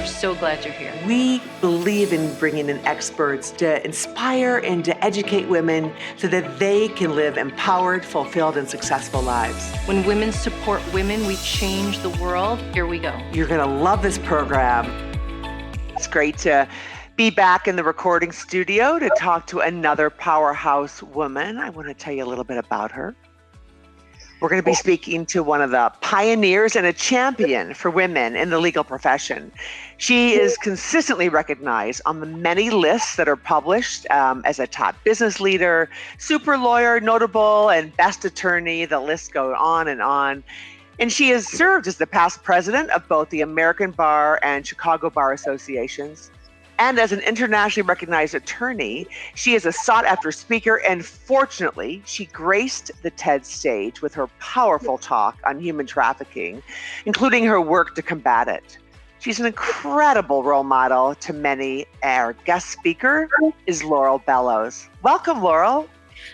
We're so glad you're here. We believe in bringing in experts to inspire and to educate women so that they can live empowered, fulfilled, and successful lives. When women support women, we change the world. Here we go. You're going to love this program. It's great to be back in the recording studio to talk to another powerhouse woman. I want to tell you a little bit about her. We're going to be speaking to one of the pioneers and a champion for women in the legal profession. She is consistently recognized on the many lists that are published as a top business leader, super lawyer, notable, and best attorney. The list goes on and on. And she has served as the past president of both the American Bar and Chicago Bar Associations. And as an internationally recognized attorney, she is a sought-after speaker, and fortunately, she graced the TED stage with her powerful talk on human trafficking, including her work to combat it. She's an incredible role model to many. Our guest speaker is Laurel Bellows. Welcome, Laurel.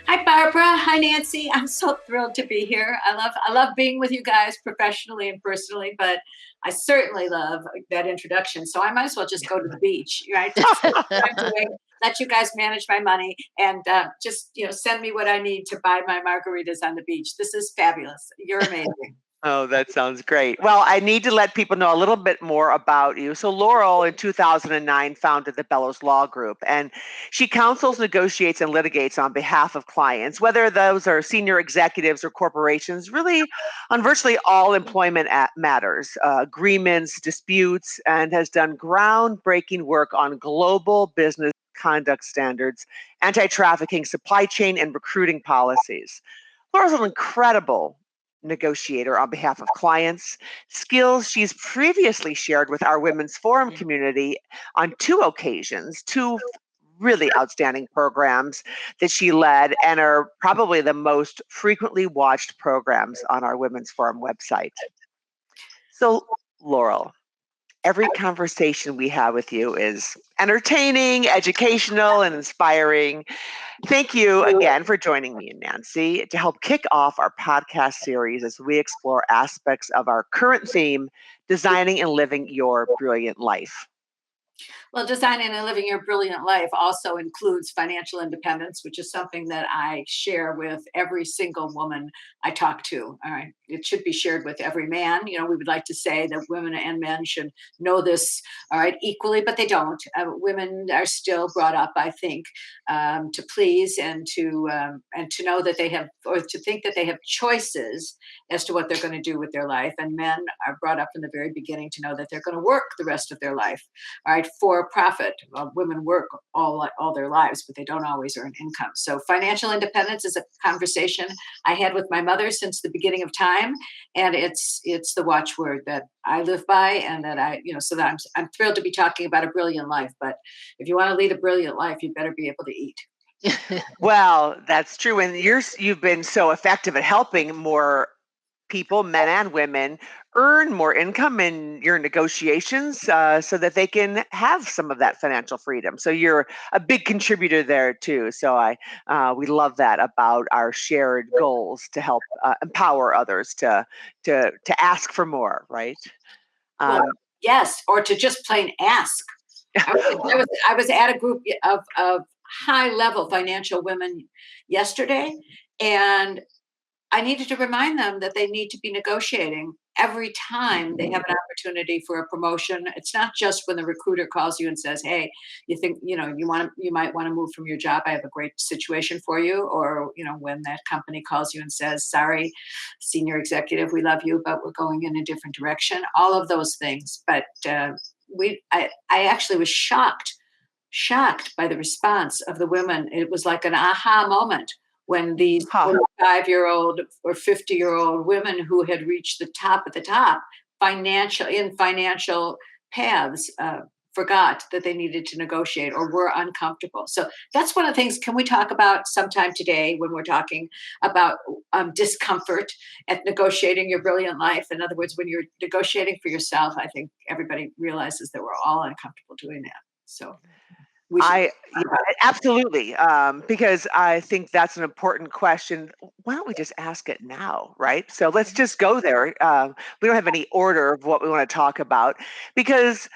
Hi, Barbara. Hi, Nancy. I'm so thrilled to be here. I love being with you guys professionally and personally, but I certainly love that introduction. So I might as well just go to the beach, right? That's what I'm doing. Let you guys manage my money and just send me what I need to buy my margaritas on the beach. This is fabulous. You're amazing. Oh, that sounds great. Well, I need to let people know a little bit more about you. So Laurel, in 2009, founded the Bellows Law Group, and she counsels, negotiates, and litigates on behalf of clients, whether those are senior executives or corporations, really on virtually all employment matters, agreements, disputes, and has done groundbreaking work on global business conduct standards, anti-trafficking, supply chain, and recruiting policies. Laurel's an incredible negotiator on behalf of clients, skills she's previously shared with our Women's Forum community on two occasions, two really outstanding programs that she led and are probably the most frequently watched programs on our Women's Forum website. So, Laurel, every conversation we have with you is entertaining, educational, and inspiring. Thank you again for joining me and Nancy to help kick off our podcast series as we explore aspects of our current theme, designing and living your brilliant life. Well, designing and living your brilliant life also includes financial independence, which is something that I share with every single woman I talk to. All right. It should be shared with every man. We would like to say that women and men should know this, all right, equally, but they don't. Women are still brought up, I think, to please and to know that they have, or to think that they have choices as to what they're going to do with their life. And men are brought up in the very beginning to know that they're going to work the rest of their life, all right, for profit. Women work all their lives, but they don't always earn income. So financial independence is a conversation I had with my mother since the beginning of time, and it's the watchword that I live by, and that so that I'm thrilled to be talking about a brilliant life. But if you want to lead a brilliant life, you better be able to eat. Well, that's true, and you've been so effective at helping more people, men and women, earn more income in your negotiations so that they can have some of that financial freedom. So you're a big contributor there too. So we love that about our shared goals to help empower others to ask for more, right? Well, yes, or to just plain ask. I was at a group of high level financial women yesterday, and I needed to remind them that they need to be negotiating every time they have an opportunity for a promotion. It's not just when the recruiter calls you and says, "Hey, you think you might want to move from your job. I have a great situation for you," or when that company calls you and says, "Sorry, senior executive, we love you, but we're going in a different direction." All of those things. But I actually was shocked by the response of the women. It was like an aha moment when these 45-year-old or 50-year-old women who had reached the top at the top financial paths forgot that they needed to negotiate or were uncomfortable. So that's one of the things. Can we talk about sometime today when we're talking about discomfort at negotiating your brilliant life? In other words, when you're negotiating for yourself, I think everybody realizes that we're all uncomfortable doing that. So We should. Yeah, absolutely. Because I think that's an important question. Why don't we just ask it now, right? So let's just go there. We don't have any order of what we want to talk about because,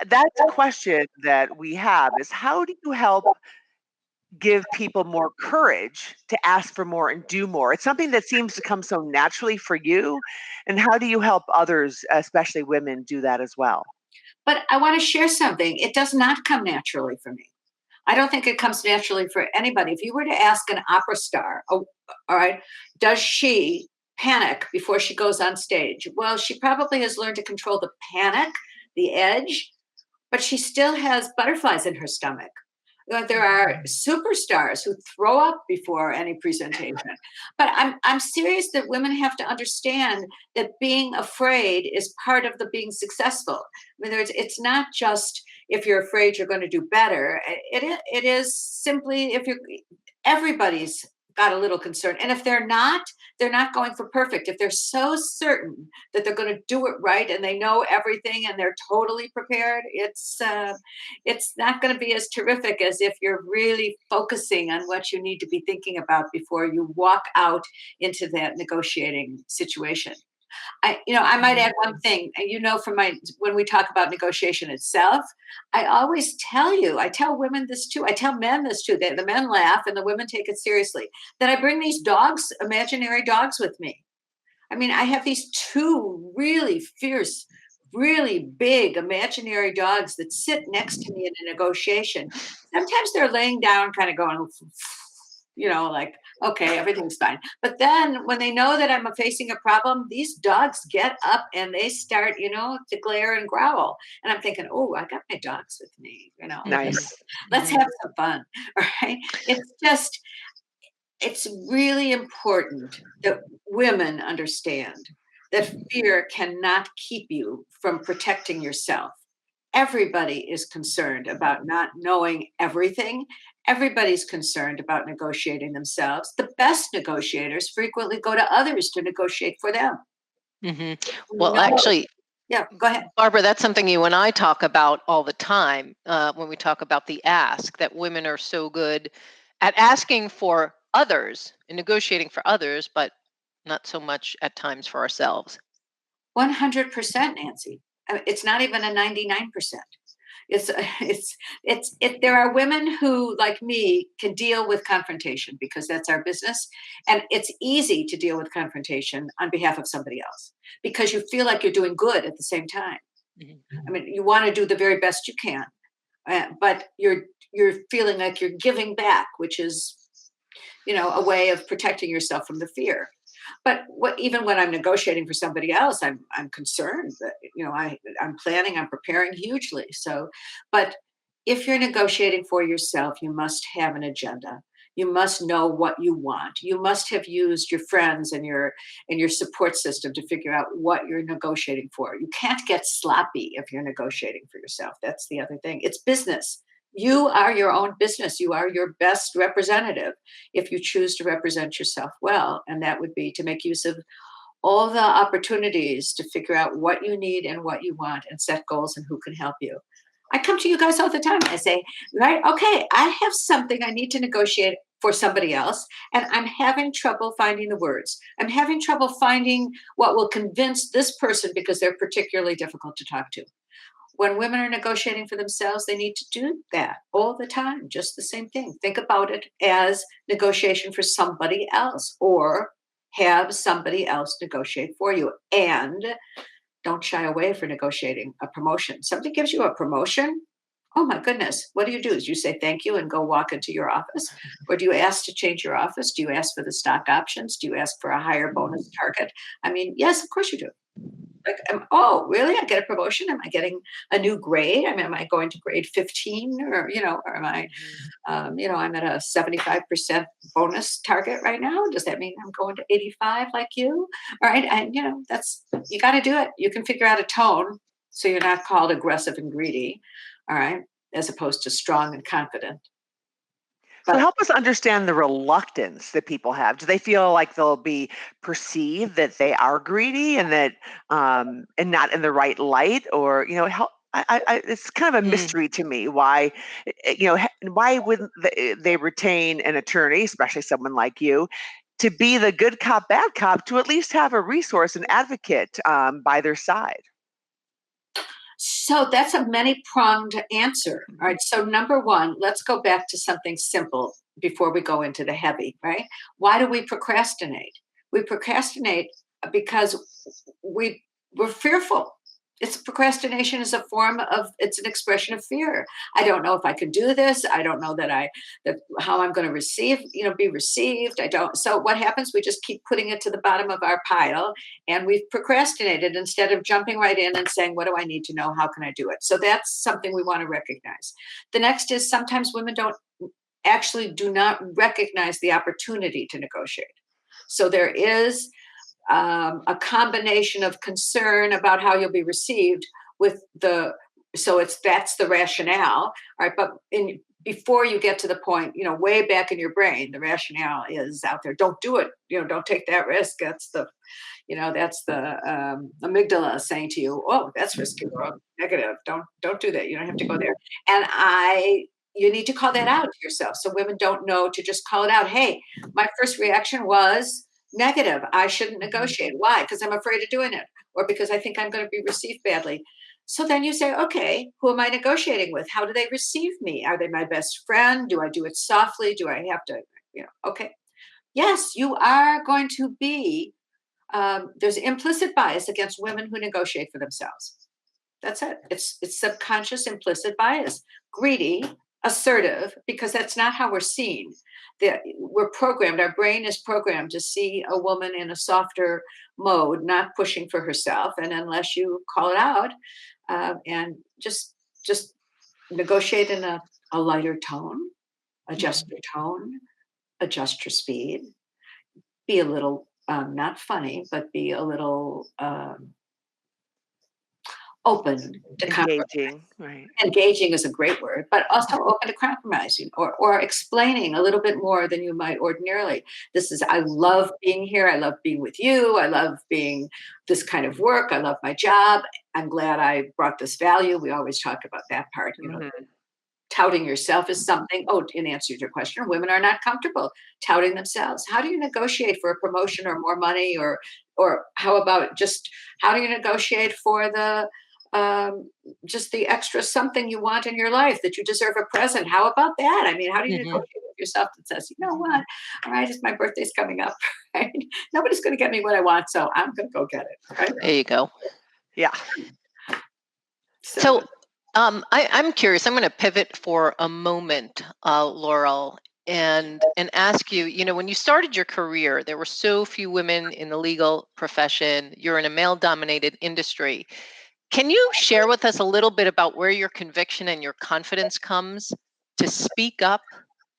that's a question that we have is how do you help give people more courage to ask for more and do more? It's something that seems to come so naturally for you. And how do you help others, especially women, do that as well? But I want to share something. It does not come naturally for me. I don't think it comes naturally for anybody. If you were to ask an opera star, oh, all right, does she panic before she goes on stage? Well, she probably has learned to control the panic, the edge, but she still has butterflies in her stomach. There are superstars who throw up before any presentation. But I'm serious that women have to understand that being afraid is part of the being successful. I mean, it's not just if you're afraid you're going to do better. It is simply if you're everybody's got a little concern. And if they're not going for perfect. If they're so certain that they're going to do it right and they know everything and they're totally prepared, it's not going to be as terrific as if you're really focusing on what you need to be thinking about before you walk out into that negotiating situation. I might add one thing. From when we talk about negotiation itself, I tell women this too. I tell men this too. The men laugh and the women take it seriously. That I bring these dogs, imaginary dogs, with me. I mean, I have these two really fierce, really big imaginary dogs that sit next to me in a negotiation. Sometimes they're laying down, kind of going, like, okay, everything's fine. But then when they know that I'm facing a problem, these dogs get up and they start, to glare and growl. And I'm thinking, oh, I got my dogs with me, Nice. let's have some fun. All right. It's really important that women understand that fear cannot keep you from protecting yourself. Everybody is concerned about not knowing everything. Everybody's concerned about negotiating themselves. The best negotiators frequently go to others to negotiate for them. hmm No. Well, actually, Yeah, go ahead. Barbara, that's something you and I talk about all the time when we talk about the ask, that women are so good at asking for others and negotiating for others, but not so much at times for ourselves. 100%, Nancy. It's not even a 99%. There are women who, like me, can deal with confrontation because that's our business. And it's easy to deal with confrontation on behalf of somebody else because you feel like you're doing good at the same time. Mhm. I mean, you want to do the very best you can, but you're feeling like you're giving back, which is, a way of protecting yourself from the fear. But even when I'm negotiating for somebody else, I'm concerned that I'm planning, I'm preparing hugely. So, but if you're negotiating for yourself, you must have an agenda. You must know what you want. You must have used your friends and your support system to figure out what you're negotiating for. You can't get sloppy if you're negotiating for yourself. That's the other thing. It's business. You are your own business. You are your best representative if you choose to represent yourself well. And that would be to make use of all the opportunities to figure out what you need and what you want and set goals and who can help you. I come to you guys all the time. I say, right, okay, I have something I need to negotiate for somebody else, and I'm having trouble finding the words. I'm having trouble finding what will convince this person because they're particularly difficult to talk to. When women are negotiating for themselves, they need to do that all the time, just the same thing. Think about it as negotiation for somebody else or have somebody else negotiate for you. And don't shy away for negotiating a promotion. Somebody gives you a promotion. Oh my goodness, what do? Do you say thank you and go walk into your office? Or do you ask to change your office? Do you ask for the stock options? Do you ask for a higher bonus target? I mean, yes, of course you do. Like, oh, really? I get a promotion? Am I getting a new grade? I mean, am I going to grade 15 or am I, I'm at a 75% bonus target right now. Does that mean I'm going to 85 like you? All right. And, you got to do it. You can figure out a tone so you're not called aggressive and greedy. All right. As opposed to strong and confident. So help us understand the reluctance that people have. Do they feel like they'll be perceived that they are greedy and that and not in the right light? Or it's kind of a Mm. mystery to me why, why wouldn't they retain an attorney, especially someone like you, to be the good cop, bad cop, to at least have a resource, an advocate by their side. So that's a many-pronged answer. All right. So number one, let's go back to something simple before we go into the heavy, right? Why do we procrastinate? We procrastinate because we're fearful. It's procrastination is a form of it's an expression of fear. I don't know if I can do this. I don't know that how I'm going to be received. I don't. So what happens? We just keep putting it to the bottom of our pile, and we've procrastinated instead of jumping right in and saying, what do I need to know? How can I do it? So that's something we want to recognize. The next is sometimes women do not recognize the opportunity to negotiate. So there is a combination of concern about how you'll be received with that's the rationale. All right. But before you get to the point, way back in your brain, the rationale is out there. Don't do it. Don't take that risk. That's the amygdala saying to you, oh, that's risky, negative. Don't do that. You don't have to go there. And you need to call that out to yourself. So women don't know to just call it out. Hey, my first reaction was negative. I shouldn't negotiate. Why? Because I'm afraid of doing it, or because I think I'm going to be received badly. So then you say, okay, who am I negotiating with? How do they receive me? Are they my best friend? Do I do it softly? Do I have to, okay. Yes, you are going to be, there's implicit bias against women who negotiate for themselves. That's it. It's subconscious implicit bias. Greedy, assertive, because that's not how we're seen. We're programmed, our brain is programmed to see a woman in a softer mode, not pushing for herself. And unless you call it out and just negotiate in a lighter tone, adjust your tone, adjust your speed, be a little not funny, but be a little open to compromise. Engaging, right? Engaging is a great word, but also open to compromising or explaining a little bit more than you might ordinarily. I love being here. I love being with you. I love being this kind of work. I love my job. I'm glad I brought this value. We always talk about that part, touting yourself is something. Oh, in answer to your question, women are not comfortable touting themselves. How do you negotiate for a promotion or more money, or how about how do you negotiate for just the extra something you want in your life, that you deserve a present? How about that? I mean, how do you negotiate with yourself that says, you know what? All right, my birthday's coming up, right? Nobody's going to get me what I want, so I'm going to go get it. Right? There you go. Yeah. So I'm curious. I'm going to pivot for a moment, Laurel, and ask you, when you started your career, there were so few women in the legal profession. You're in a male-dominated industry. Can you share with us a little bit about where your conviction and your confidence comes to speak up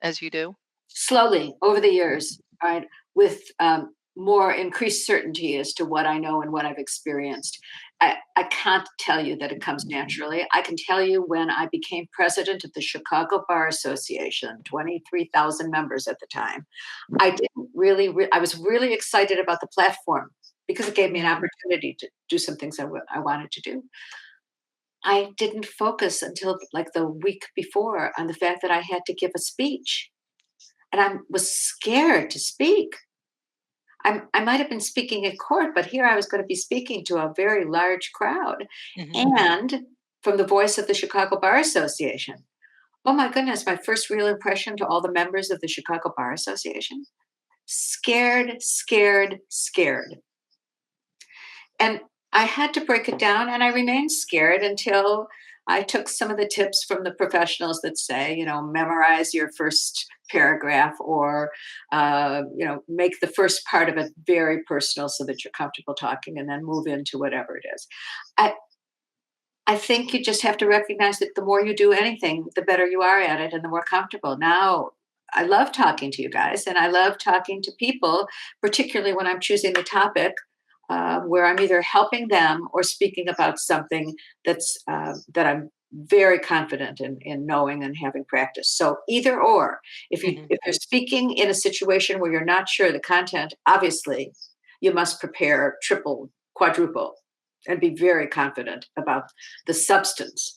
as you do? Slowly over the years, right, with more increased certainty as to what I know and what I've experienced. I can't tell you that it comes naturally. I can tell you when I became president of the Chicago Bar Association, 23,000 members at the time, I was really excited about the platform because it gave me an opportunity to do some things I wanted to do. I didn't focus until like the week before on the fact that I had to give a speech. And I was scared to speak. I might have been speaking in court, but here I was going to be speaking to a very large crowd and from the voice of the Chicago Bar Association. Oh my goodness, my first real impression to all the members of the Chicago Bar Association. Scared, scared, scared. And I had to break it down, and I remained scared until I took some of the tips from the professionals that say, memorize your first paragraph, or, make the first part of it very personal so that you're comfortable talking, and then move into whatever it is. I think you just have to recognize that the more you do anything, the better you are at it and the more comfortable. Now, I love talking to you guys, and I love talking to people, particularly when I'm choosing the topic where I'm either helping them or speaking about something that I'm very confident in knowing and having practice. So either or, if you're speaking in a situation where you're not sure the content, obviously you must prepare triple, quadruple. and be very confident about the substance,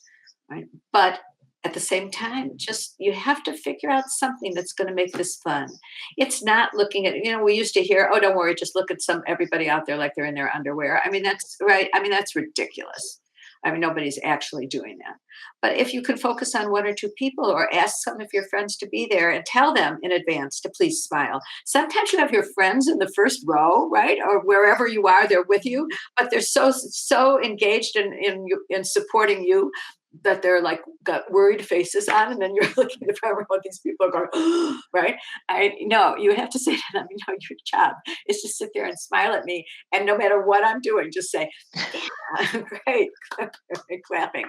right? But at the same time, just you have to figure out something that's going to make this fun. It's not looking at, we used to hear, oh, don't worry, just look at everybody out there like they're in their underwear. I mean, that's right. I mean, that's ridiculous. I mean, nobody's actually doing that. But if you can focus on one or two people or ask some of your friends to be there and tell them in advance to please smile. Sometimes you have your friends in the first row, right? Or wherever you are, they're with you, but they're so engaged in supporting you that they're like got worried faces on, and then you're looking at what these people are going, right? I know you have to say to them, your job is to sit there and smile at me, and no matter what I'm doing, just say, yeah, great, clapping,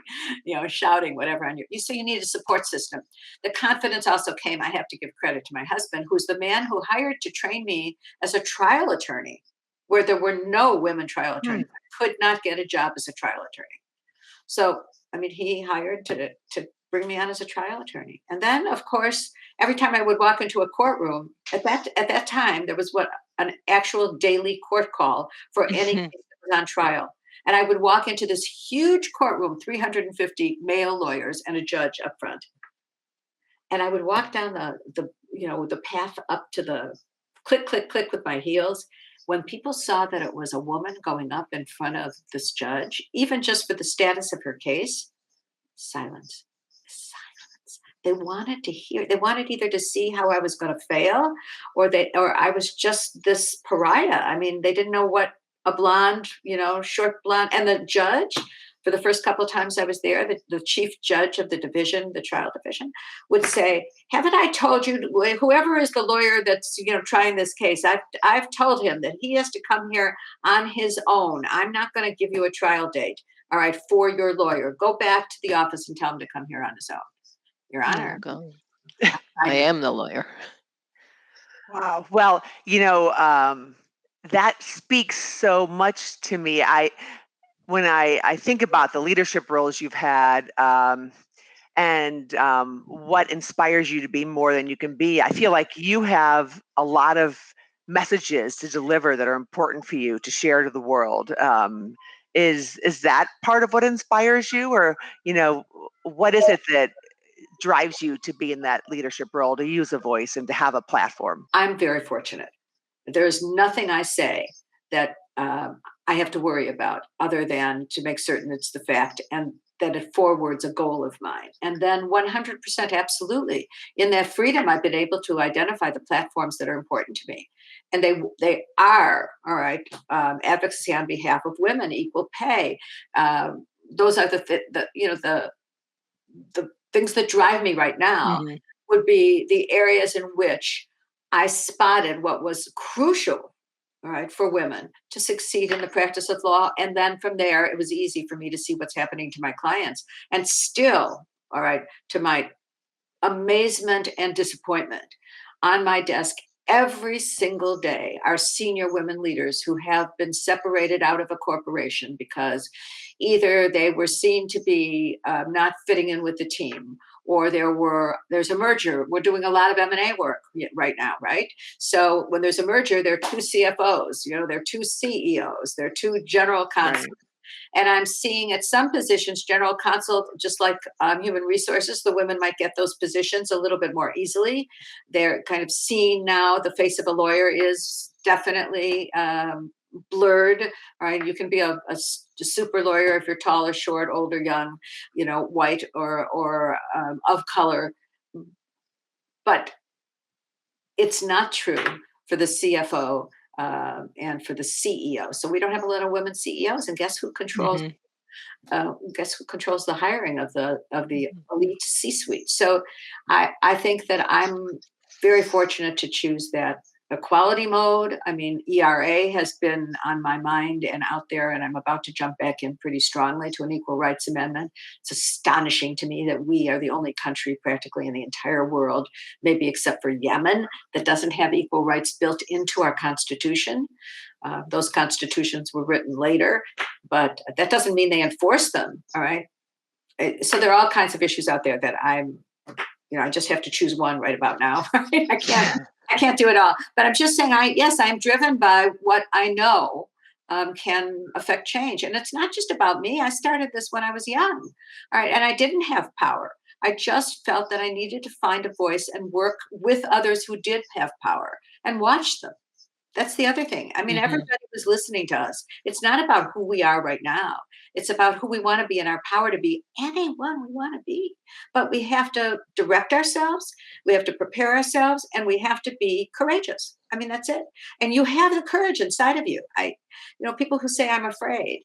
shouting, whatever on you. So you need a support system. The confidence also came. I have to give credit to my husband, who's the man who hired to train me as a trial attorney, where there were no women trial attorneys. I could not get a job as a trial attorney. So, I mean, he hired to bring me on as a trial attorney. And then, of course, every time I would walk into a courtroom, at that time, there was an actual daily court call for any case that was on trial. And I would walk into this huge courtroom, 350 male lawyers and a judge up front. And I would walk down the path up to the click, click, click with my heels. When people saw that it was a woman going up in front of this judge, even just for the status of her case, silence. They wanted to hear. They wanted either to see how I was going to fail, or I was just this pariah. I mean, they didn't know what a blonde, short blonde, and the judge. For the first couple of times I was there, the chief judge of the division, the trial division, would say, haven't I told you, whoever is the lawyer that's, trying this case, I've told him that he has to come here on his own. I'm not going to give you a trial date, all right, for your lawyer. Go back to the office and tell him to come here on his own. Your Honor. Oh, I am the lawyer. Wow. Well, that speaks so much to me. When I think about the leadership roles you've had, and what inspires you to be more than you can be, I feel like you have a lot of messages to deliver that are important for you to share to the world. Is that part of what inspires you, or what is it that drives you to be in that leadership role, to use a voice and to have a platform? I'm very fortunate. There's nothing I say that I have to worry about other than to make certain it's the fact and that it forwards a goal of mine. And then 100% absolutely, in that freedom, I've been able to identify the platforms that are important to me. And they are, all right, advocacy on behalf of women, equal pay. Those are the things that drive me right now. Would be the areas in which I spotted what was crucial, all right, for women to succeed in the practice of law. And then from there, it was easy for me to see what's happening to my clients. And still, all right, to my amazement and disappointment, on my desk every single day are senior women leaders who have been separated out of a corporation because either they were seen to be not fitting in with the team, or there's a merger. We're doing a lot of M&A work right now, right? So when there's a merger, there are two CFOs, there are two CEOs, there are two general counsels. Right. And I'm seeing at some positions, general counsel, just like human resources, the women might get those positions a little bit more easily. They're kind of seeing now the face of a lawyer is definitely blurred. Right? You can be a super lawyer if you're tall or short, old or young, white or of color. But it's not true for the CFO and for the CEO. So we don't have a lot of women CEOs, and guess who controls? Guess who controls the hiring of the elite C-suite? So I think that I'm very fortunate to choose that equality mode. I mean, ERA has been on my mind and out there, and I'm about to jump back in pretty strongly to an equal rights amendment. It's astonishing to me that we are the only country practically in the entire world, maybe except for Yemen, that doesn't have equal rights built into our Constitution. Those constitutions were written later, but that doesn't mean they enforce them. All right. So there are all kinds of issues out there that I just have to choose one right about now. Right? I can't do it all, but I'm just saying, I'm driven by what I know can affect change. And it's not just about me. I started this when I was young, all right, and I didn't have power. I just felt that I needed to find a voice and work with others who did have power and watch them. That's the other thing. I mean, Mhm. everybody was listening to us. It's not about who we are right now. It's about who we want to be and our power to be anyone we want to be. But we have to direct ourselves, we have to prepare ourselves, and we have to be courageous. I mean, that's it. And you have the courage inside of you. People who say I'm afraid,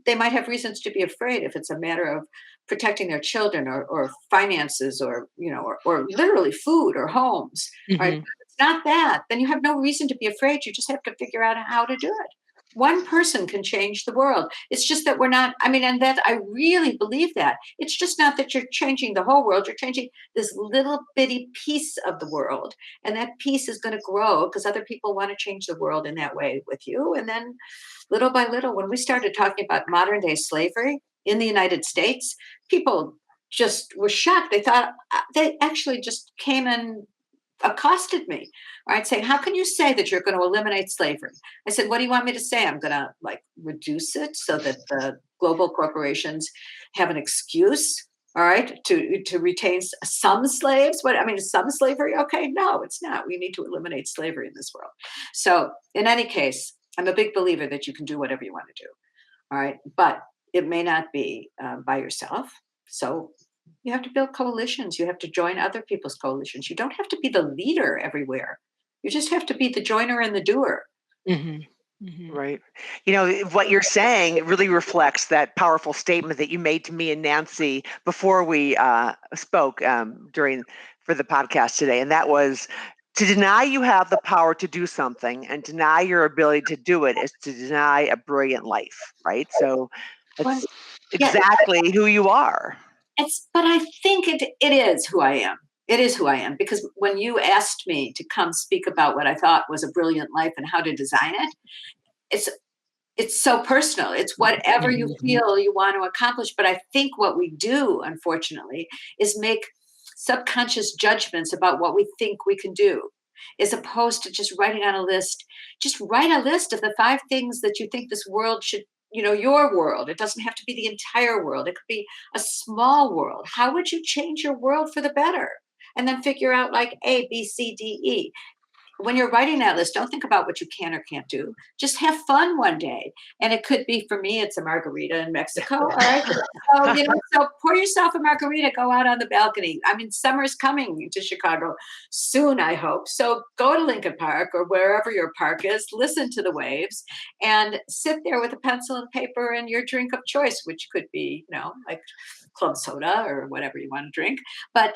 they might have reasons to be afraid if it's a matter of protecting their children or finances or literally food or homes. Right? Mhm. It's not that, then you have no reason to be afraid. You just have to figure out how to do it. One person can change the world. It's just that we're not, I mean, and that I really believe that. It's just not that you're changing the whole world. You're changing this little bitty piece of the world. And that piece is going to grow because other people want to change the world in that way with you. And then little by little, when we started talking about modern day slavery in the United States, people just were shocked. They thought they actually just came and accosted me, right? Saying, how can you say that you're going to eliminate slavery? I said, what do you want me to say? I'm going to reduce it so that the global corporations have an excuse, all right, to retain some slaves. What I mean, is some slavery? Okay, no, it's not. We need to eliminate slavery in this world. So in any case, I'm a big believer that you can do whatever you want to do. All right. But it may not be by yourself. So you have to build coalitions. You have to join other people's coalitions. You don't have to be the leader everywhere. You just have to be the joiner and the doer. Mhm. Mhm. Right. What you're saying, it really reflects that powerful statement that you made to me and Nancy before we spoke for the podcast today. And that was, to deny you have the power to do something and deny your ability to do it is to deny a brilliant life. Right. So Well, it's yeah, exactly who you are. but I think it is who I am. It is who I am because when you asked me to come speak about what I thought was a brilliant life and how to design it, it's it's so personal. It's whatever you Mhm. feel you want to accomplish. But I think what we do, unfortunately, is make subconscious judgments about what we think we can do, as opposed to just writing on a list. Just write a list of the 5 things that you think this world should, your world. It doesn't have to be the entire world, it could be a small world. How would you change your world for the better? And then figure out like A, B, C, D, E. When you're writing that list, don't think about what you can or can't do. Just have fun one day. And it could be, for me, it's a margarita in Mexico. All right. So pour yourself a margarita, go out on the balcony. I mean, summer's coming to Chicago soon, I hope. So go to Lincoln Park or wherever your park is, listen to the waves and sit there with a pencil and paper and your drink of choice, which could be, like club soda or whatever you want to drink. But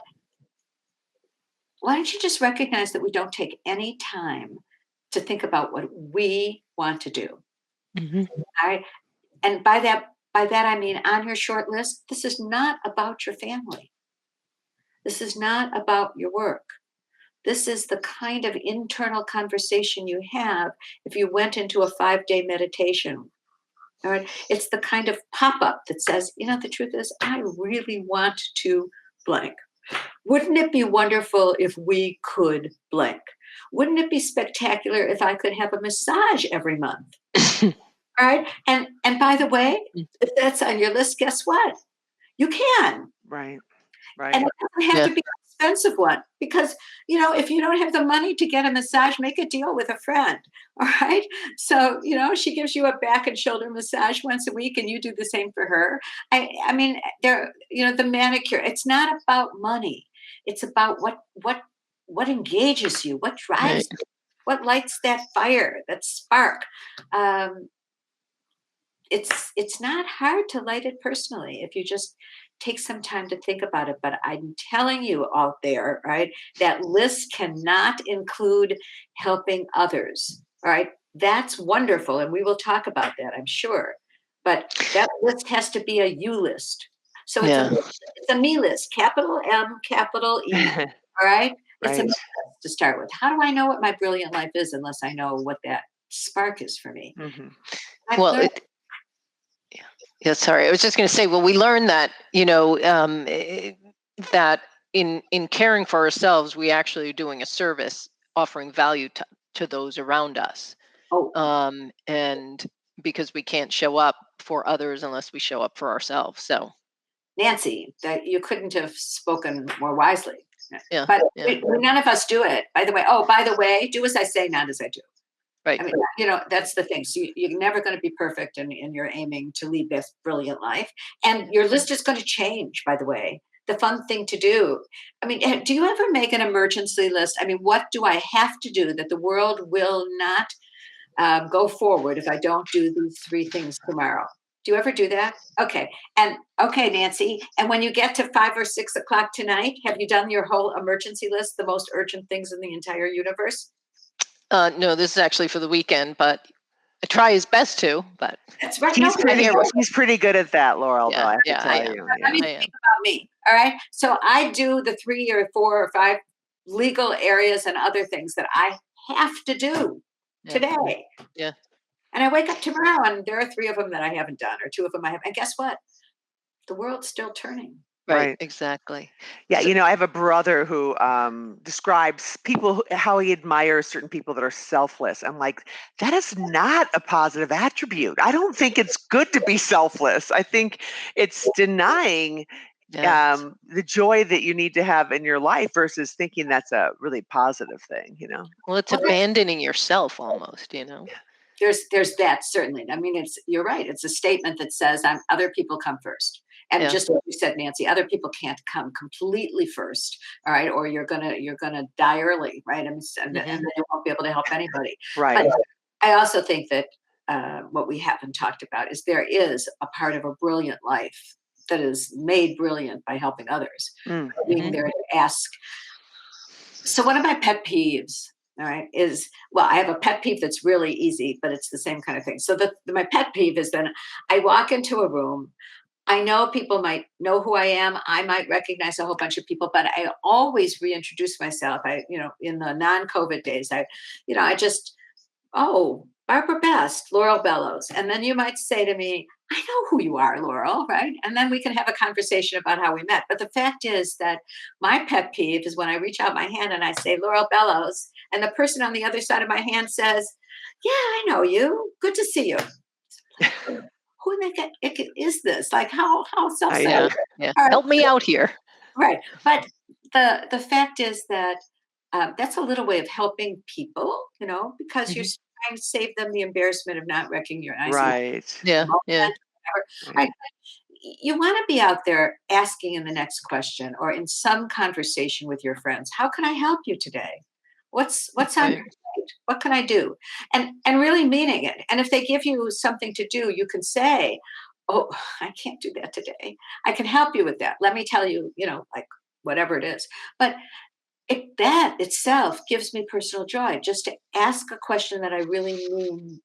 why don't you just recognize that we don't take any time to think about what we want to do? Mhm. All right. And by that I mean on your short list, this is not about your family. This is not about your work. This is the kind of internal conversation you have if you went into a 5-day meditation. All right. It's the kind of pop-up that says, the truth is, I really want to blank. Wouldn't it be wonderful if we could blank? Wouldn't it be spectacular if I could have a massage every month? All right. And by the way, if that's on your list, guess what? You can. Right. And Right. it doesn't have Yeah. to be an expensive one because, if you don't have the money to get a massage, make a deal with a friend. All right. So, she gives you a back and shoulder massage once a week and you do the same for her. I mean, the manicure, it's not about money. It's about what engages you, what Right. drives you, what lights that fire, that spark. Um, it's not hard to light it personally if you just take some time to think about it. But I'm telling you out there, right, that list cannot include helping others. All right, that's wonderful, and we will talk about that, I'm sure. But that list has to be a you list. So it's a Yeah. list, it's a me list, capital M, capital E. All right, it's a me Right. list to start with. How do I know what my brilliant life is unless I know what that spark is for me? Hmm. I've Well, learned. yeah, sorry. I was just going to say, well, we learned that, that in caring for ourselves, we actually are doing a service, offering value to those around us. Oh, and because we can't show up for others unless we show up for ourselves. So Nancy, that you couldn't have spoken more wisely. yeah, But yeah, none of us do it. By the way, oh, by the way, do as I say, not as I do. right. I mean, that's the thing. So you're never going to be perfect, and you're aiming to lead this brilliant life. And your list is going to change, by the way. The fun thing to do. I mean, do you ever make an emergency list? I mean, what do I have to do that the world will not go forward if I don't do these 3 things tomorrow? Do you ever do that? Okay. And okay, Nancy. And when you get to 5 or 6 o'clock tonight, have you done your whole emergency list, the most urgent things in the entire universe? No, this is actually for the weekend, but I try his best to. But That's right. He's No, pretty, hear what- he's pretty good at that, Laurel, though, yeah, I have to yeah, I tell am. you. I mean, I am. think about me. All right. So I do the 3 or 4 or 5 legal areas and other things that I have to do Yeah. today. Yeah. And I wake up tomorrow and there are 3 of them that I haven't done, or 2 of them I have. And guess what? The world's still turning. Right. Right. Exactly. Yeah, So- I have a brother who describes people, how he admires certain people that are selfless. I'm like, that is not a positive attribute. I don't think it's good to be selfless. I think it's denying yeah. the joy that you need to have in your life versus thinking that's a really positive thing, Well, it's Well, abandoning yourself almost. there's that, certainly. I mean, you're right. It's a statement that says other people come first. And Yeah. just like you said, Nancy, other people can't come completely first, all right? Or you're gonna die early, right? And then you won't be able to help anybody. Right. But I also think that what we haven't talked about is there is a part of a brilliant life that is made brilliant by helping others, Mm. being there to ask. So one of my pet peeves, all right, is, well, I have a pet peeve that's really easy, but it's the same kind of thing. So my pet peeve is then I walk into a room. I know people might know who I am. I might recognize a whole bunch of people, but I always reintroduce myself. In the non-COVID days, I just, oh, Barbara Best, Laurel Bellows. And then you might say to me, I know who you are, Laurel, right? And then we can have a conversation about how we met. But the fact is that my pet peeve is when I reach out my hand and I say, Laurel Bellows, and the person on the other side of my hand says, yeah, I know you. Good to see you. Who in the heck is this? Like, how Yeah. self-centered? Yeah. All right. Help me out here. Right. But the fact is that that's a little way of helping people, because you're Mhm. trying to save them the embarrassment of not recognizing Right. Yeah. moment, Yeah. whatever. Right. You want to be out there asking in the next question or in some conversation with your friends, how can I help you today? What's on Right. your plate? What can I do? And really meaning it. And if they give you something to do, you can say, oh, I can't do that today. I can help you with that. Let me tell you, like whatever it is. But that itself gives me personal joy, just to ask a question that I really mean.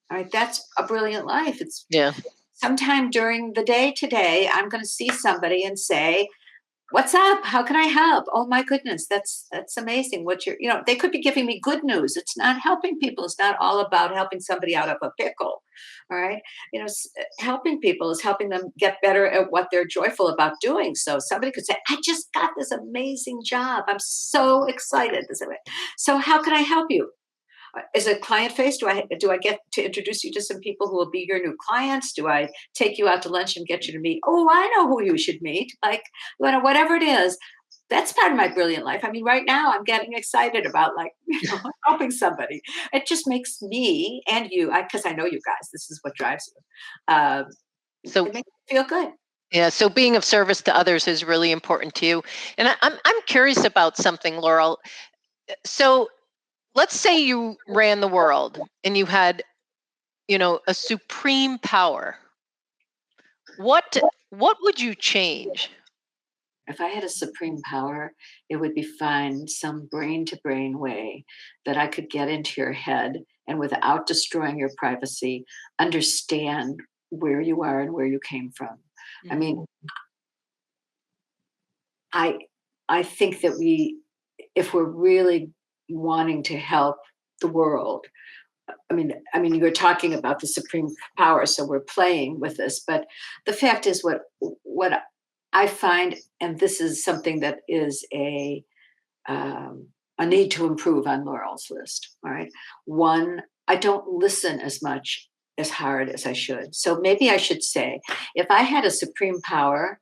All right, that's a brilliant life. It's Yeah. sometime during the day today, I'm going to see somebody and say, what's up? How can I help? Oh my goodness, that's amazing. They could be giving me good news. It's not helping people. It's not all about helping somebody out of a pickle. All right. Helping people is helping them get better at what they're joyful about doing. So somebody could say, I just got this amazing job. I'm so excited. So how can I help you? Is it client face? Do I get to introduce you to some people who will be your new clients? Do I take you out to lunch and get you to meet? Oh, I know who you should meet. Like, whatever it is, that's part of my brilliant life. I mean, right now I'm getting excited about helping somebody. It just makes me and you, because I know you guys, this is what drives you. So It makes me feel good. yeah. So being of service to others is really important to you. And I'm curious about something, Laurel. So let's say you ran the world and you had, a supreme power. What would you change? If I had a supreme power, it would be find some brain to brain way that I could get into your head and without destroying your privacy, understand where you are and where you came from. I mean, I think that if we're really wanting to help the world, I mean, you were talking about the supreme power, so we're playing with this. But the fact is, what I find, and this is something that is a need to improve on Laurel's list. All right, one, I don't listen as much as hard as I should. So maybe I should say, if I had a supreme power,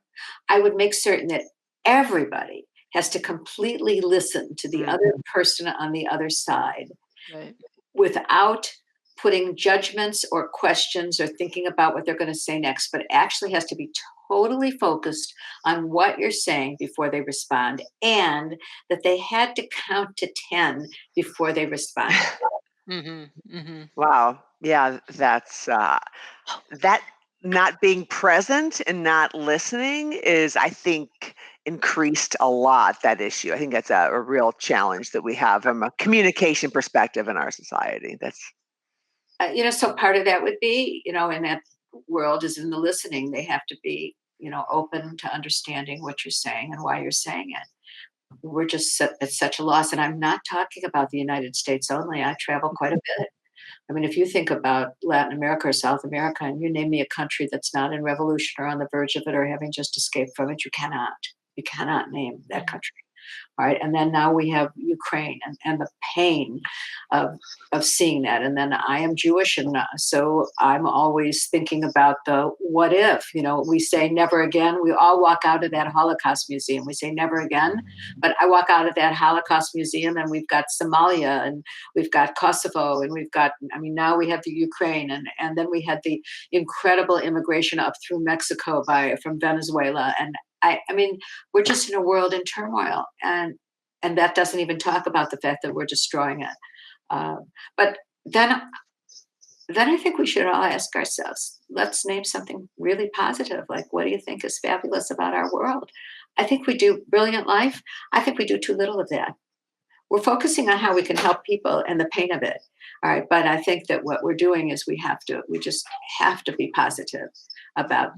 I would make certain that everybody has to completely listen to the other person on the other side Right. without putting judgments or questions or thinking about what they're going to say next, but actually has to be totally focused on what you're saying before they respond, and that they had to count to 10 before they respond. Wow. Yeah, that's that not being present and not listening is, I think, increased a lot, that issue. I think that's a real challenge that we have from a communication perspective in our society. That's So part of that would be, in that world is in the listening. They have to be, open to understanding what you're saying and why you're saying it. We're just at such a loss. And I'm not talking about the United States only. I travel quite a bit. I mean, if you think about Latin America or South America, and you name me a country that's not in revolution or on the verge of it or having just escaped from it, you cannot. You cannot name that country. All right. And then now we have Ukraine and the pain of seeing that. And then I am Jewish. And so I'm always thinking about the what if, we say never again. We all walk out of that Holocaust museum. We say never again. But I walk out of that Holocaust museum and we've got Somalia and we've got Kosovo and we've got, now we have the Ukraine and then we had the incredible immigration up through Mexico from Venezuela. And I mean, we're just in a world in turmoil, and that doesn't even talk about the fact that we're destroying it. But then I think we should all ask ourselves, let's name something really positive. Like, what do you think is fabulous about our world? I think we do brilliant life. I think we do too little of that. We're focusing on how we can help people and the pain of it. All right. But I think that what we're doing is we just have to be positive about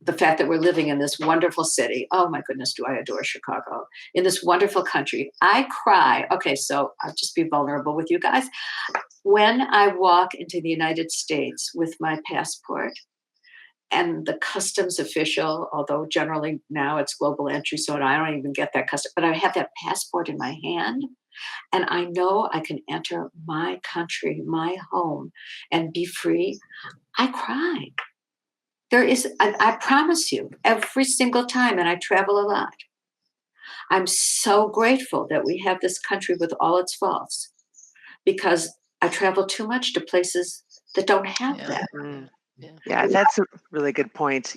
the fact that we're living in this wonderful city. Oh my goodness, do I adore Chicago. In this wonderful country. I cry. Okay, so I'll just be vulnerable with you guys. When I walk into the United States with my passport and the customs official, although generally now it's global entry, so I don't even get that custom, but I have that passport in my hand and I know I can enter my country, my home, and be free, I cry. I promise you, every single time, and I travel a lot, I'm so grateful that we have this country with all its faults because I travel too much to places that don't have that. Yeah, that's a really good point.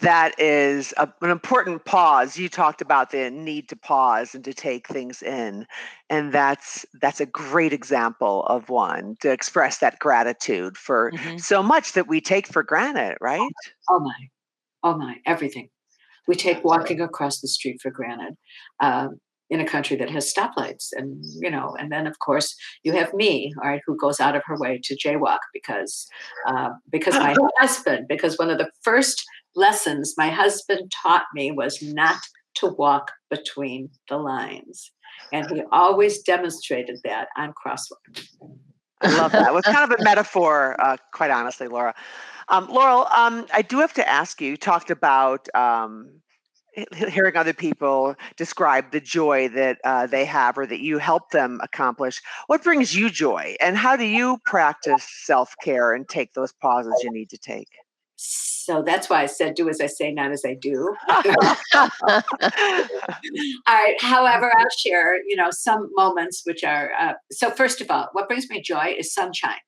That is an important pause. You talked about the need to pause and to take things in, and that's a great example of one to express that gratitude for so much that we take for granted, right? Oh my, everything. We take walking across the street for granted. In a country that has stoplights and then of course you have me, all right, who goes out of her way to jaywalk because my husband, because one of the first lessons my husband taught me was not to walk between the lines, and he always demonstrated that on crosswalks. I love that. It was kind of a metaphor, quite honestly, Laura. Laurel, I do have to ask you talked about hearing other people describe the joy that they have or that you help them accomplish. What brings you joy, and how do you practice self-care and take those pauses you need to take? So that's why I said, do as I say, not as I do. All right. However, I'll share, some moments which are, so first of all, what brings me joy is sunshine.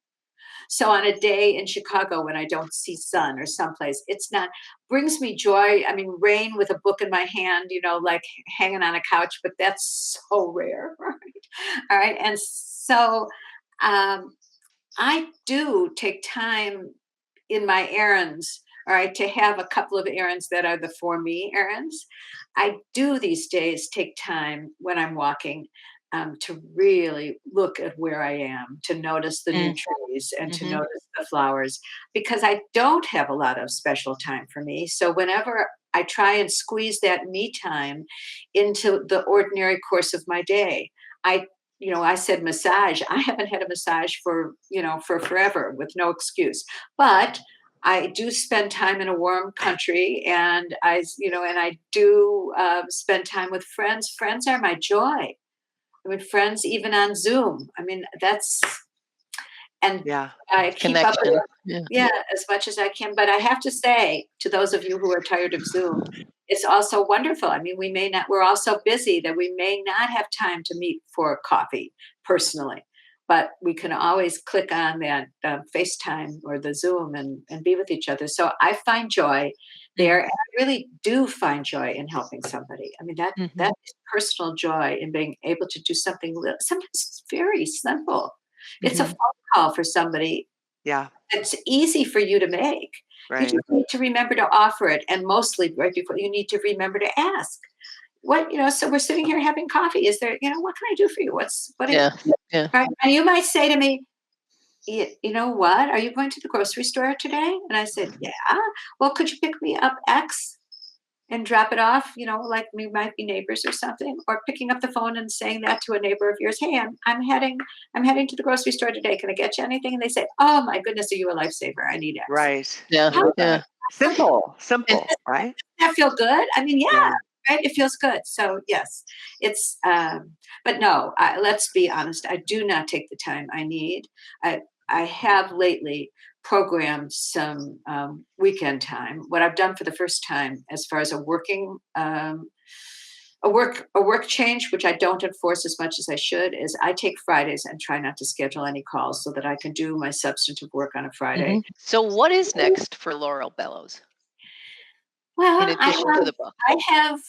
So on a day in Chicago when I don't see sun or someplace, it's not brings me joy. I mean, rain with a book in my hand, like hanging on a couch, but that's so rare, right? All right. And so I do take time in my errands, all right, to have a couple of errands that are the for me errands. I do these days take time when I'm walking to really look at where I am, to notice the new trees and to notice the flowers, because I don't have a lot of special time for me. So whenever I try and squeeze that me time into the ordinary course of my day, I said massage. I haven't had a massage for forever with no excuse, but I do spend time in a warm country, and I do spend time with friends. Friends are my joy. I mean, friends even on Zoom. I mean, and Yeah. I keep up with Connection. it, Yeah. yeah, as much as I can. But I have to say to those of you who are tired of Zoom, it's also wonderful. I mean, we're all so busy that we may not have time to meet for coffee personally, but we can always click on that FaceTime or the Zoom and be with each other. So I find joy there. And I really do find joy in helping somebody. I mean, that is personal joy in being able to do something, sometimes it's very simple. It's a Mhm. phone call for somebody. Yeah. It's easy for you to make. You Right. just need to remember to offer it. And mostly right before you need to remember to ask. So we're sitting here having coffee. Is there, what can I do for you? Yeah. Yeah. Right? And you might say to me, you know what? Are you going to the grocery store today? And I said, yeah. Well, could you pick me up X and drop it off? Like we might be neighbors or something, or picking up the phone and saying that to a neighbor of yours. Hey, I'm heading to the grocery store today. Can I get you anything? And they say, oh my goodness, are you a lifesaver? I need X. Right. Yeah. I love Yeah. that. Simple. And Simple. Right. That feel good? I mean, yeah, Yeah. right? It feels good. So yes, it's, but no, let's be honest. I do not take the time I need. I have lately programmed some weekend time. What I've done for the first time, as far as a work change, which I don't enforce as much as I should, is I take Fridays and try not to schedule any calls so that I can do my substantive work on a Friday. so what is next for Laurel Bellows in Well, I addition to have the book? I have,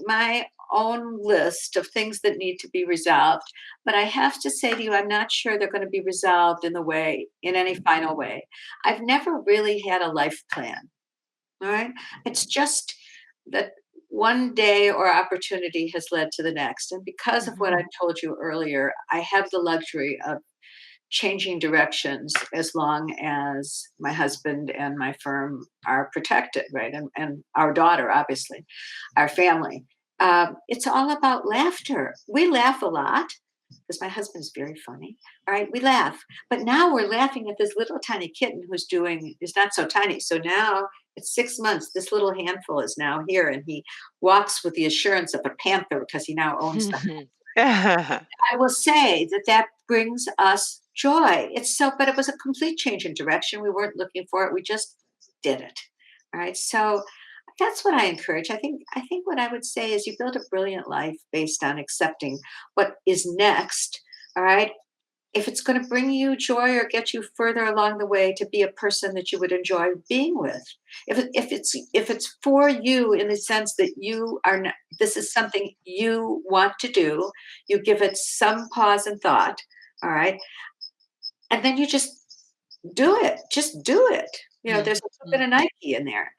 my own list of things that need to be resolved, but I have to say to you, I'm not sure they're going to be resolved in any final way. I've never really had a life plan. All right. It's just that one day or opportunity has led to the next. And because of what I told you earlier, I have the luxury of changing directions as long as my husband and my firm are protected, right? And our daughter, obviously, our family. It's all about laughter. We laugh a lot because my husband's very funny. All right, we laugh. But now we're laughing at this little tiny kitten is not so tiny. So now it's 6 months. This little handful is now here, and he walks with the assurance of a panther because he now owns the. I will say that brings us joy. But it was a complete change in direction. We weren't looking for it. We just did it. All right. So that's what I encourage. I think what I would say is you build a brilliant life based on accepting what is next. All right. If it's going to bring you joy or get you further along the way to be a person that you would enjoy being with, if it's for you in the sense that you are not, this is something you want to do, you give it some pause and thought, all right, and then you just do it. Just do it. There's a little bit of Nike in there.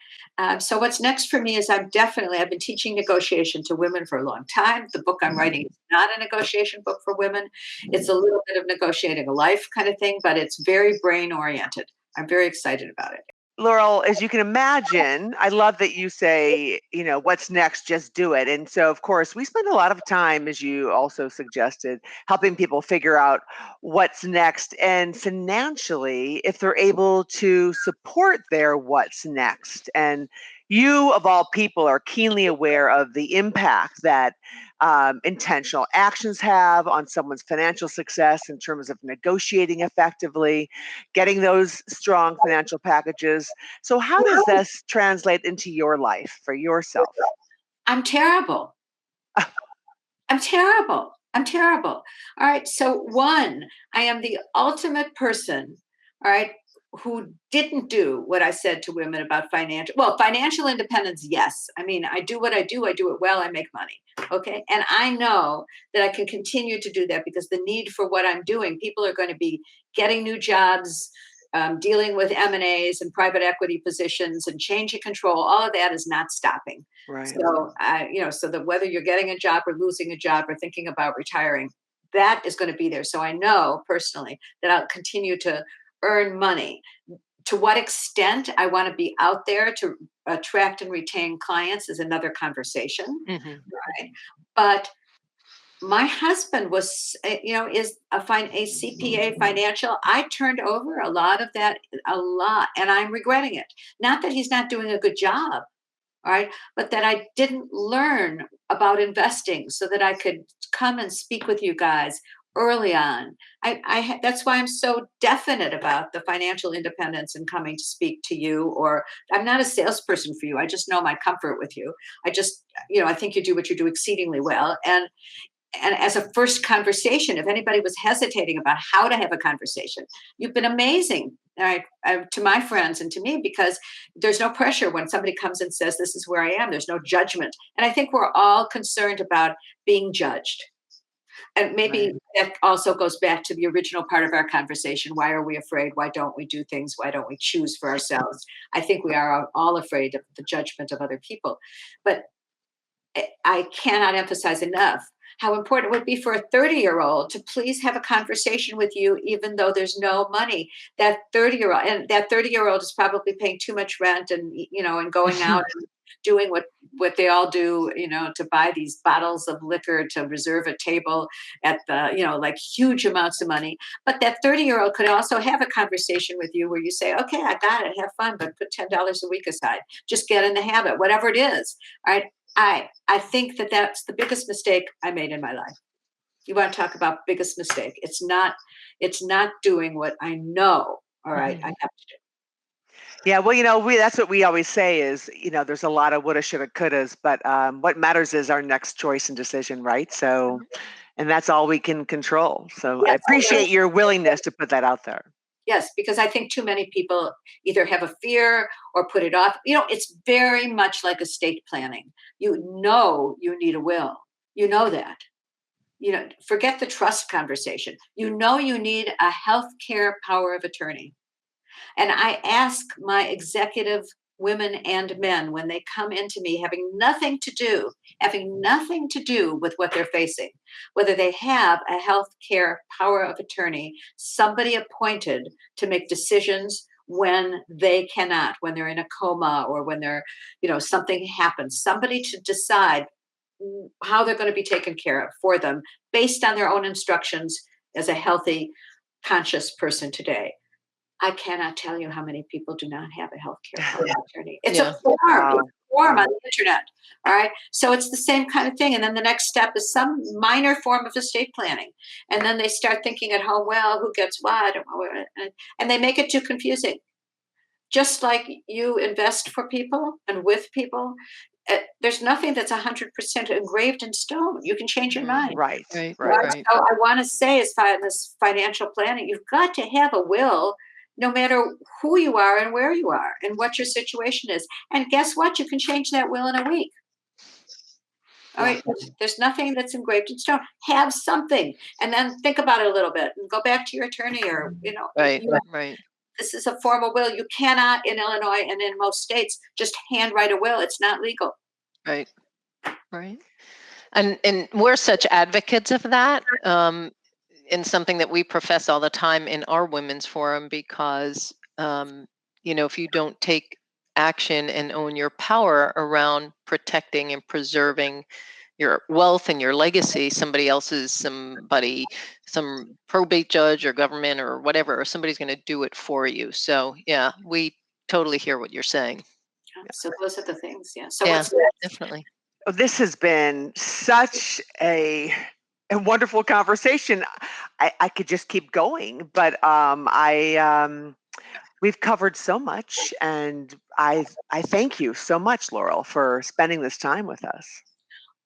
So what's next for me is I've been teaching negotiation to women for a long time. The book I'm writing is not a negotiation book for women. It's a little bit of negotiating a life kind of thing, but it's very brain oriented. I'm very excited about it. Laurel, as you can imagine, I love that you say, what's next, just do it. And so, of course, we spend a lot of time, as you also suggested, helping people figure out what's next and financially, if they're able to support their what's next. And you, of all people, are keenly aware of the impact that intentional actions have on someone's financial success in terms of negotiating effectively, getting those strong financial packages. So, how does this translate into your life for yourself? I'm terrible. I'm terrible. I'm terrible. All right. So, one, I am the ultimate person, all right, who didn't do what I said to women about financial independence. Yes. I mean, I do what I do it well, I make money. Okay. And I know that I can continue to do that because the need for what I'm doing, people are going to be getting new jobs, dealing with M&As and private equity positions and change of control. All of that is not stopping. Right. So, so that whether you're getting a job or losing a job or thinking about retiring, that is going to be there. So I know personally that I'll continue to earn money. To what extent I want to be out there to attract and retain clients is another conversation, right? But my husband was, is a CPA financial. I turned over a lot of that, a lot, and I'm regretting it. Not that he's not doing a good job, all right, but that I didn't learn about investing so that I could come and speak with you guys early on. That's why I'm so definite about the financial independence and coming to speak to you. Or I'm not a salesperson for you. I just know my comfort with you. I just, I think you do what you do exceedingly well. And as a first conversation, if anybody was hesitating about how to have a conversation, you've been amazing. All right, to my friends and to me, because there's no pressure when somebody comes and says, this is where I am. There's no judgment. And I think we're all concerned about being judged. And maybe that also goes back to the original part of our conversation. Why are we afraid? Why don't we do things? Why don't we choose for ourselves? I think we are all afraid of the judgment of other people. But I cannot emphasize enough how important it would be for a 30-year-old to please have a conversation with you, even though there's no money. That 30-year-old is probably paying too much rent and, and going out and doing what they all do, to buy these bottles of liquor, to reserve a table at the, like huge amounts of money. But that 30-year-old could also have a conversation with you where you say, okay, I got it, have fun, but put $10 a week aside. Just get in the habit, whatever it is. All right. I think that's the biggest mistake I made in my life. You want to talk about biggest mistake? It's not doing what I know. All right, I have to do. Yeah, well, that's what we always say is, there's a lot of woulda, shoulda, couldas, but what matters is our next choice and decision, right? So, and that's all we can control. So I appreciate your willingness to put that out there. Yes, because I think too many people either have a fear or put it off. It's very much like estate planning. You need a will. You know that. Forget the trust conversation. You need a healthcare power of attorney. And I ask my executive women and men when they come into me having nothing to do with what they're facing, whether they have a healthcare power of attorney, somebody appointed to make decisions when they cannot, when they're in a coma or when they're, something happens, somebody to decide how they're going to be taken care of for them based on their own instructions as a healthy, conscious person today. I cannot tell you how many people do not have a healthcare power of attorney. It's a form. It's a form on the internet. All right. So it's the same kind of thing. And then the next step is some minor form of estate planning. And then they start thinking at home, well, who gets what? And they make it too confusing. Just like you invest for people and with people, there's nothing that's 100% engraved in stone. You can change your mind. Right. So I want to say, as far as this financial planning, you've got to have a will, no matter who you are and where you are and what your situation is. And guess what? You can change that will in a week. All right. There's nothing that's engraved in stone. Have something and then think about it a little bit and go back to your attorney or, Right. This is a formal will. You cannot in Illinois and in most states just handwrite a will. It's not legal. Right. And we're such advocates of that. In something that we profess all the time in our women's forum, because if you don't take action and own your power around protecting and preserving your wealth and your legacy, some probate judge or government or whatever, or somebody's going to do it for you. So yeah, we totally hear what you're saying. So those are the things. Yeah. So definitely. This has been such a wonderful conversation. I could just keep going, but we've covered so much, and I thank you so much, Laurel, for spending this time with us.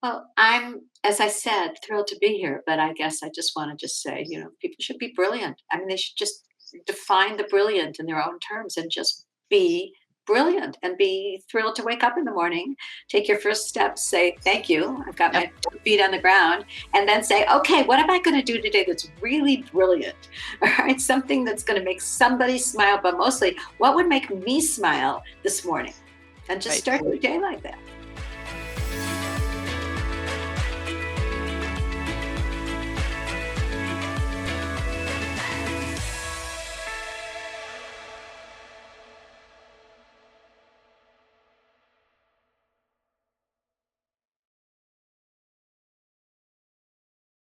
Well, I'm, as I said, thrilled to be here, but I guess I just want to say, people should be brilliant. I mean, they should just define the brilliant in their own terms and just be brilliant and be thrilled to wake up in the morning, take your first steps, say, thank you, I've got my feet on the ground, and then say, okay, what am I going to do today that's really brilliant? All right, something that's going to make somebody smile, but mostly what would make me smile this morning? And just start your day like that.